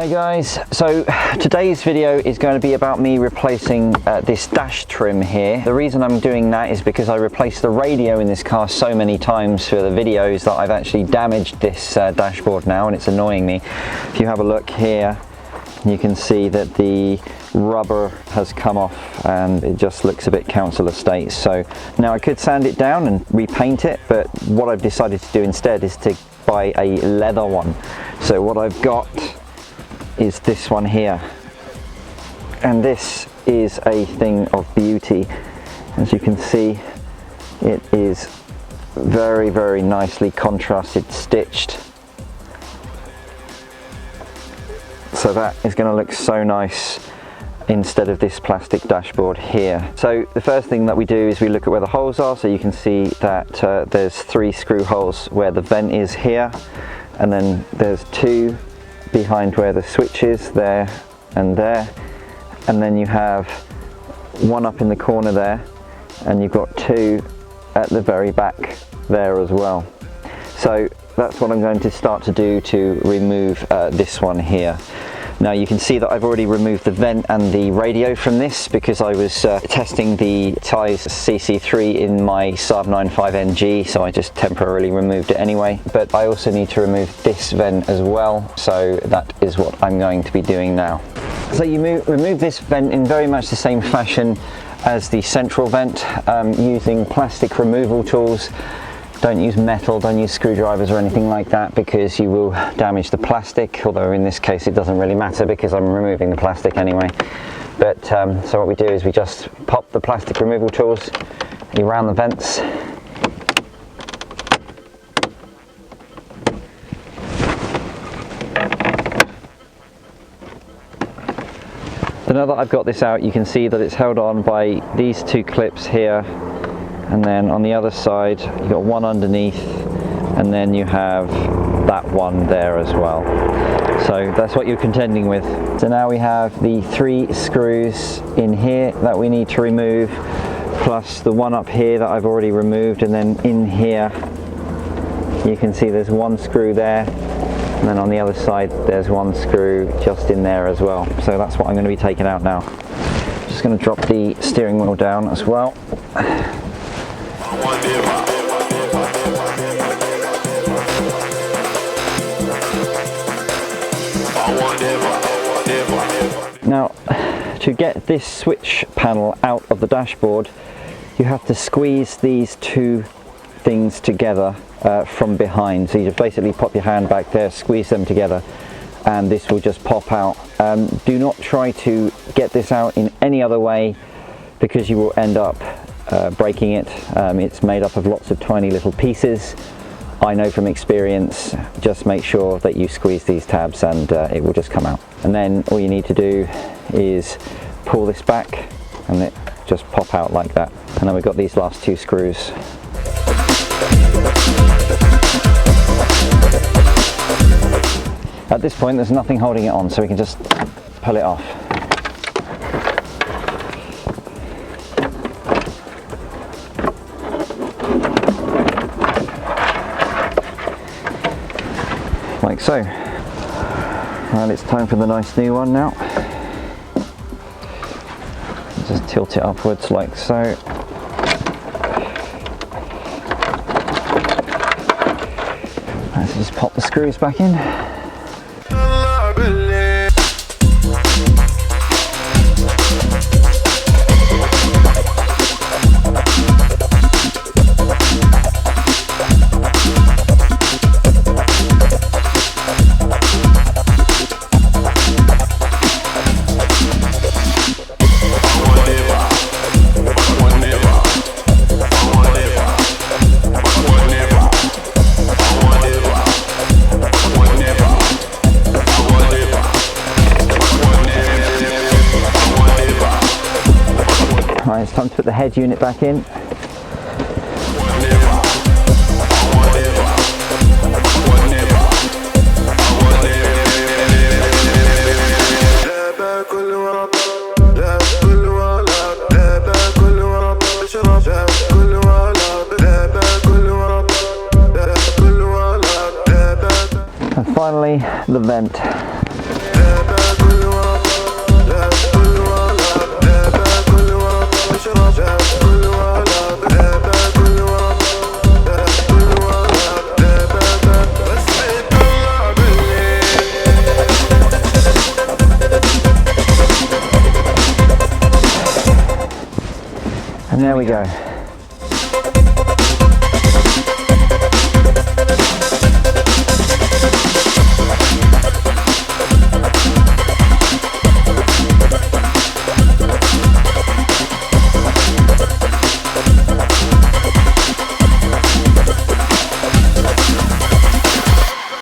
Hi guys, so today's video is going to be about me replacing this dash trim here. The reason I'm doing that is because I replaced the radio in this car so many times for the videos that I've actually damaged this dashboard now, and it's annoying me. If you have a look here, you can see that the rubber has come off and it just looks a bit council estate. So now I could sand it down and repaint it, but what I've decided to do instead is to buy a leather one. So what I've got is this one here, and this is a thing of beauty. As you can see, it is very, very nicely contrasted stitched, so that is going to look so nice instead of this plastic dashboard here. So the first thing that we do is we look at where the holes are. So you can see that there's 3 screw holes where the vent is here, and then there's 2 behind where the switch is, there and there, and then you have 1 up in the corner there, and you've got 2 at the very back there as well. So that's what I'm going to start to do to remove this one here. Now you can see that I've already removed the vent and the radio from this because I was testing the Ties CC3 in my Saab 95NG, so I just temporarily removed it anyway. But I also need to remove this vent as well, so that is what I'm going to be doing now. So you remove this vent in very much the same fashion as the central vent, using plastic removal tools. Don't use metal, don't use screwdrivers or anything like that, because you will damage the plastic, although in this case it doesn't really matter because I'm removing the plastic anyway. But so what we do is we just pop the plastic removal tools around the vents. So now that I've got this out, you can see that it's held on by these 2 clips here. And then on the other side, you've got 1 underneath, and then you have that one there as well. So that's what you're contending with. So now we have the 3 screws in here that we need to remove, plus the 1 up here that I've already removed, and then in here, you can see there's 1 screw there, and then on the other side, there's 1 screw just in there as well. So that's what I'm going to be taking out now. Just going to drop the steering wheel down as well. Now, to get this switch panel out of the dashboard, you have to squeeze these 2 things together from behind. So you just basically pop your hand back there, squeeze them together, and this will just pop out. Do not try to get this out in any other way, because you will end up breaking it. It's made up of lots of tiny little pieces. I know from experience, just make sure that you squeeze these tabs and it will just come out. And then all you need to do is pull this back and it just pop out like that. And then we've got these last 2 screws. At this point there's nothing holding it on, so we can just pull it off. Like so. Well, it's time for the nice new one now. Just tilt it upwards like so. Let's just pop the screws back in. Right, it's time to put the head unit back in. And finally, the vent. And there we go.